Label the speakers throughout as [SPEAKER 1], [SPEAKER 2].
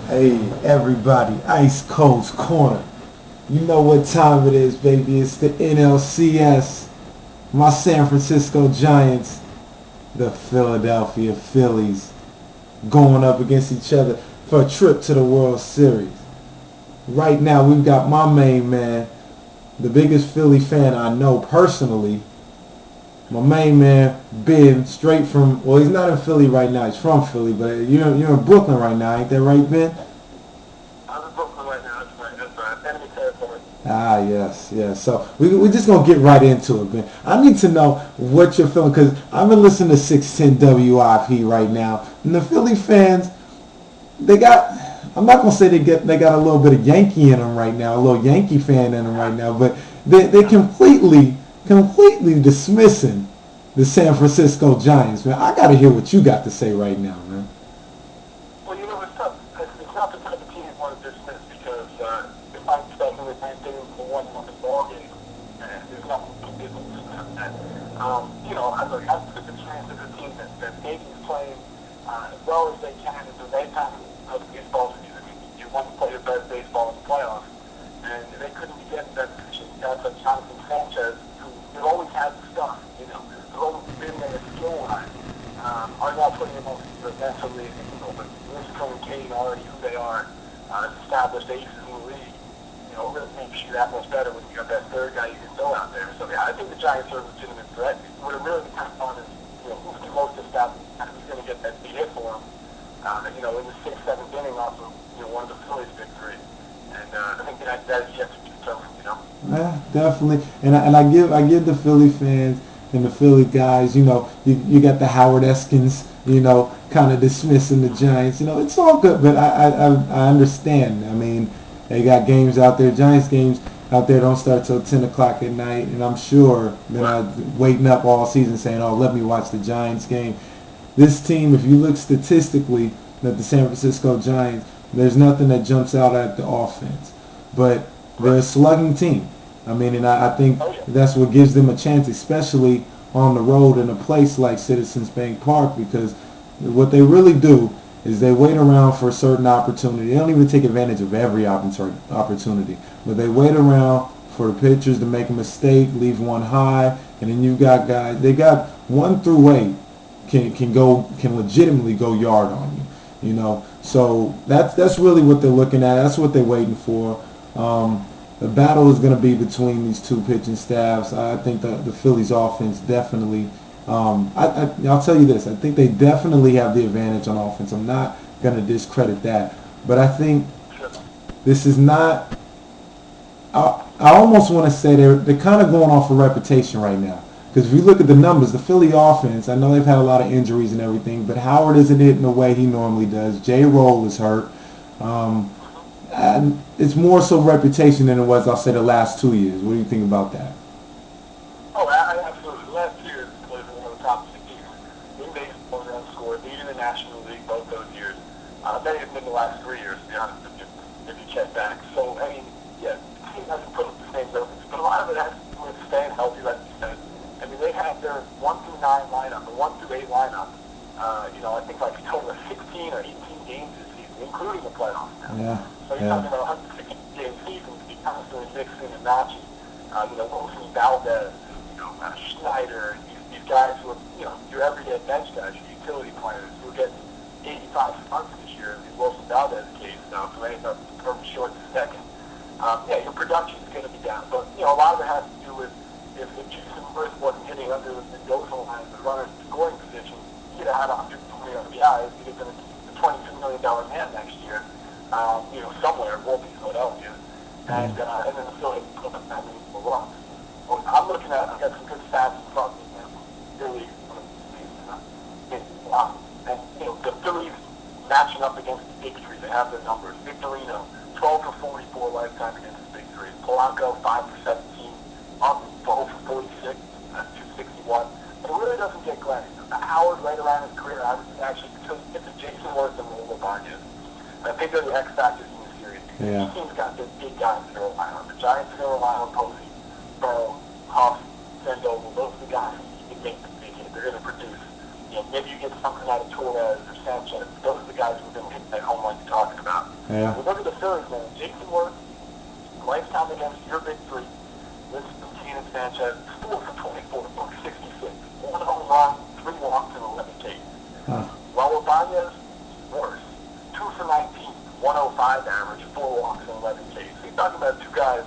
[SPEAKER 1] Hey, everybody, Icecold's Corner. You know what time it is, baby. It's the NLCS. My San Francisco Giants, the Philadelphia Phillies, going up against each other for a trip to the World Series. Right now, we've got my main man, the biggest Philly fan I know personally. My main man, Ben, straight from, well, he's not in Philly right now. He's from Philly, but you're in Brooklyn right now. Ain't that right, Ben?
[SPEAKER 2] I'm in Brooklyn right now. That's right. Enemy territory.
[SPEAKER 1] Ah, yes, yes. So we're just going to get right into it, man. I need to know what you're feeling because I've been listening to 610 WIP right now. And the Philly fans, they got, I'm not going to say they got a little bit of Yankee in them right now, a little Yankee fan in them right now, but they completely dismissing the San Francisco Giants, man. I got to hear what you got to say right now, man.
[SPEAKER 2] Well, it's tough. It's not the type of team you want to dismiss because if I'm expecting the same thing for one month ball game, and there's nothing to dismiss that. I took the chance of a team that maybe is playing as well as they can at the right time of the baseball season. You want to play your best baseball in the playoffs, and they couldn't be getting that pitching. Guys like Jonathan Sanchez, who they've always had the stuff, they've always been there skill-wise. Are now putting them on the mentally, but Risco and Kane already who they are, established aces in the league. Really makes you that much better when you got that third guy you can throw out there. So yeah, I think the Giants are a legitimate threat. What it really depends on is, who's the most established, and who's going to get that big hit for them. In the sixth, seventh inning off of one of the Phillies' big three, and I think that is yet to be determined.
[SPEAKER 1] Yeah, definitely. And I give the Philly fans and the Philly guys, you got the Howard Eskins, kind of dismissing the Giants. It's all good, but I understand. I mean, they got games out there, Giants games out there don't start till 10 o'clock at night, and I'm sure they're not waiting up all season saying, oh, let me watch the Giants game. This team, if you look statistically at the San Francisco Giants, there's nothing that jumps out at the offense. But they're a slugging team. I mean, and I think that's what gives them a chance, especially on the road in a place like Citizens Bank Park, because what they really do is they wait around for a certain opportunity. They don't even take advantage of every opportunity, but they wait around for the pitchers to make a mistake, leave one high, and then you've got guys. They got 1 through 8 can legitimately go yard on you. So that's really what they're looking at. That's what they're waiting for. The battle is going to be between these two pitching staffs. I think the Phillies offense definitely. I'll tell you this. I think they definitely have the advantage on offense. I'm not going to discredit that, but I think this is not. I almost want to say they're kind of going off a reputation right now. Because if you look at the numbers, the Philly offense, I know they've had a lot of injuries and everything, but Howard isn't hitting the way he normally does. J. Roll is hurt. And it's more so reputation than it was, I'll say, the last 2 years. What do you think about that?
[SPEAKER 2] Oh, absolutely. Last year, was one of the top 6 teams in baseball in run score, leading the National League both those years. Many have been the last 3 years, to be honest with you, if you check back. So, I mean, yeah, the team hasn't put up the same numbers, but a lot of it has to do with staying healthy, like you said. I mean, they have their 1 through 9 lineup, or 1 through 8 lineup. I think like a total of 16 or 18 games this season, including the playoffs now.
[SPEAKER 1] Yeah,
[SPEAKER 2] So you're talking about 160 game season to be constantly mixing and matching. Wilson, Valdez, Schneider, these guys who are, your everyday bench guys, your utility players who are getting 85 months this year, in Wilson Valdez case, who ended up from short to second. Your production is going to be down. But, a lot of it has to do with if Jason Worth wasn't hitting under the Mendoza line, the runner's scoring position, he'd have had 120 RBIs. He'd have been a $22 million man next year, somewhere. It won't be Philadelphia. And then the Phillies put up that many more runs. Well, I'm looking at, I've got some good stats in front of me, man. Really, and, the Phillies matching up against the big three, they have their numbers. Victorino, 12 for 44 lifetime against the big three. Polanco, 5 for 17. Up 12 for 46, 261. But it really doesn't get glamorous. Howard, right around his career, I was actually, because it's a Jason Worth and Romo Barnes. I think they're the X factors in the series.
[SPEAKER 1] Yeah.
[SPEAKER 2] Each team's got their big guys to rely on. The Giants are going to rely on Posey, Burrow, Huff, Mendoza. Those are the guys who can make the big hit. They're going to produce. Maybe you get something out of Torres or Sanchez. Those are the guys who are going to hit that home run you're talking about.
[SPEAKER 1] Yeah.
[SPEAKER 2] Remember the Phillies, man. Jason Worth, lifetime against your big three. Winston, Keenan, Sanchez, 4 for 24, buck 66. 1 home run, 3 walks, and 11 Ks.
[SPEAKER 1] Huh.
[SPEAKER 2] Raul Ibanez, worse. 2 for 19, 105 average, 4 walks, and 11 Ks. So you're talking about two guys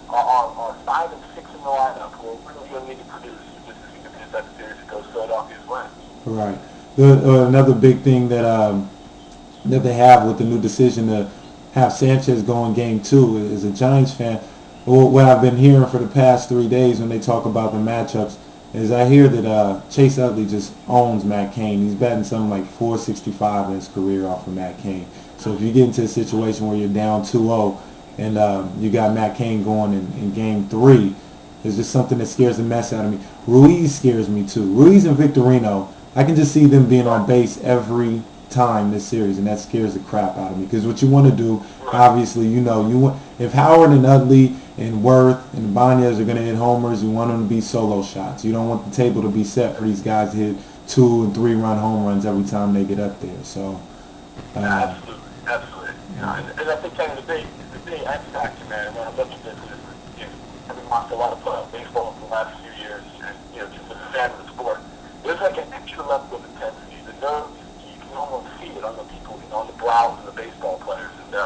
[SPEAKER 2] are 5 and 6 in the lineup who are really going to need to produce just as we can finish that series that goes Philadelphia's way.
[SPEAKER 1] Right. Another big thing that they have with the new decision to have Sanchez go in Game 2 as a Giants fan. What I've been hearing for the past 3 days when they talk about the matchups is I hear that Chase Utley just owns Matt Cain. He's batting something like 465 in his career off of Matt Cain. So if you get into a situation where you're down 2-0 and you got Matt Cain going in Game 3, it's just something that scares the mess out of me. Ruiz scares me too. Ruiz and Victorino, I can just see them being on base every time this series, and that scares the crap out of me. Because what you want to do, obviously, you want if Howard and Utley and Worth and Ibanez are going to hit homers, you want them to be solo shots. You don't want the table to be set for these guys to hit 2 and 3 run home runs every time they get up there. So,
[SPEAKER 2] absolutely. And I think kind of the big X factor, man. And when I look at this, having watched a lot of baseball for the last few years, and just as a fan of the sport, there's like an extra level of intensity. The nerves, you can almost see it on the people, on the brows of the baseball players. And you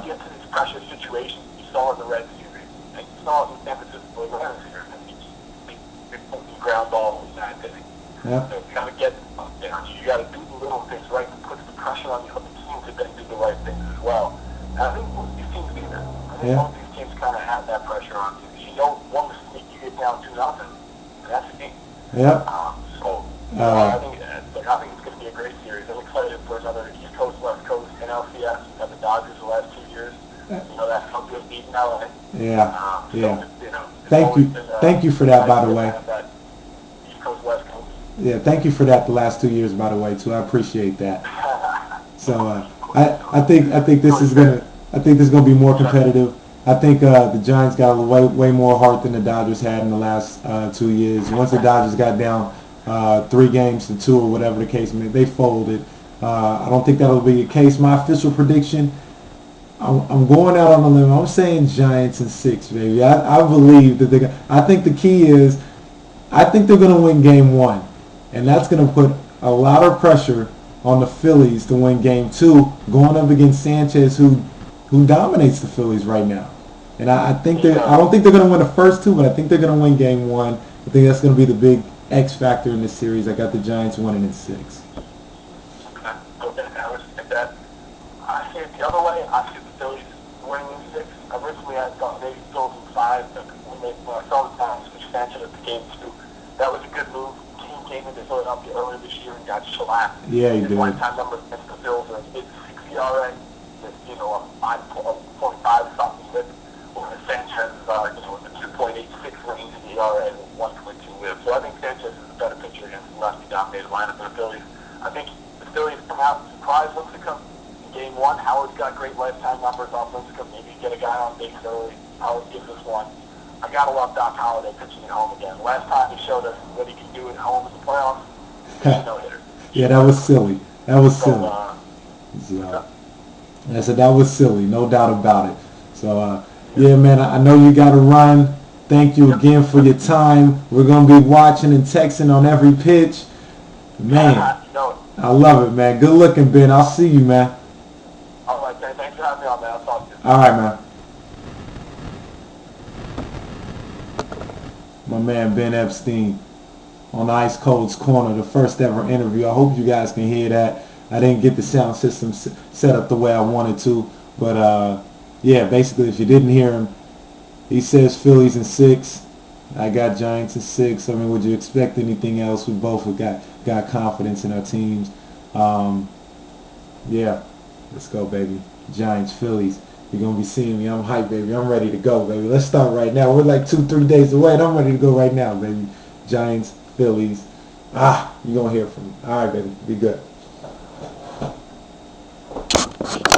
[SPEAKER 2] get to these pressure situations. You saw it in the Red Series, and you saw it in San Francisco last year. And you put the ground ball in that inning.
[SPEAKER 1] Yeah.
[SPEAKER 2] So you got to get, you got to do the little things right that puts the pressure on the other team to then do the right things as well. And I think most of these teams do that. I think most of these teams kind of have that pressure on you. You know, one mistake, you get down 2-0, and that's the game.
[SPEAKER 1] Yeah.
[SPEAKER 2] I think it's going to be a great series. I'm excited for another East Coast, West Coast NLCS. We've had the Dodgers the last 2 years. That felt good beating LA.
[SPEAKER 1] Thank you for that, by the way.
[SPEAKER 2] East Coast, West Coast.
[SPEAKER 1] Yeah, thank you for that the last 2 years, by the way, too. I appreciate that. So I think this is gonna be more competitive. I think the Giants got way more heart than the Dodgers had in the last 2 years. Once the Dodgers got down 3 games to 2 or whatever the case may be, they folded. I don't think that'll be the case. My official prediction, I'm going out on a limb. I'm saying Giants in 6, baby. I believe that I think the key is I think they're going to win Game 1. And that's going to put a lot of pressure on the Phillies to win Game 2, going up against Sanchez, who dominates the Phillies right now. And I don't think they're going to win the first 2, but I think they're going to win Game 1. I think that's going to be the big X factor in this series. I got the Giants winning in 6.
[SPEAKER 2] Okay, I respect that. I see it the other way. I see the Phillies winning in 6. Originally, I thought maybe Phillies in 5, but when I saw the time switch Sanchez at the Game 2, that was a good move. Team came into Philadelphia earlier this year and got shellacked.
[SPEAKER 1] Yeah, he did.
[SPEAKER 2] His lifetime numbers against the Phillies are mid-6 ERA, a 5.5 something whip, whereas Sanchez is in the 2.86 range in the ERA with 1.2 whip. So I think Sanchez is a better pitcher against the lefty-dominated lineup of the Phillies. I think the Phillies come out and surprise Lincecum in Game 1. Howard's got great lifetime numbers off Lincecum. Maybe get a guy on base early. Howard gives us one. I gotta love Doc Holliday pitching at home again. Last time he showed us what he can do at home in the playoffs. No-hitter.
[SPEAKER 1] Yeah, that was silly. That was silly. I said that was silly, no doubt about it. So, yeah, man, I know you got to run. Thank you again for your time. We're going to be watching and texting on every pitch. Man, I love it, man. Good looking, Ben. I'll see you, man.
[SPEAKER 2] All right, thanks for having me on, man. I'll talk to you.
[SPEAKER 1] All right, man. My man Ben Epstein on Icecold's Corner, the first ever interview. I hope you guys can hear that. I didn't get the sound system set up the way I wanted to, but yeah, basically if you didn't hear him, he says Phillies in 6. I got Giants in 6. I mean, would you expect anything else? We both got confidence in our teams. Yeah, let's go, baby. Giants, Phillies. You're going to be seeing me. I'm hyped, baby. I'm ready to go, baby. Let's start right now. We're like 2-3 days away, and I'm ready to go right now, baby. Giants, Phillies. You're going to hear from me. All right, baby. Be good.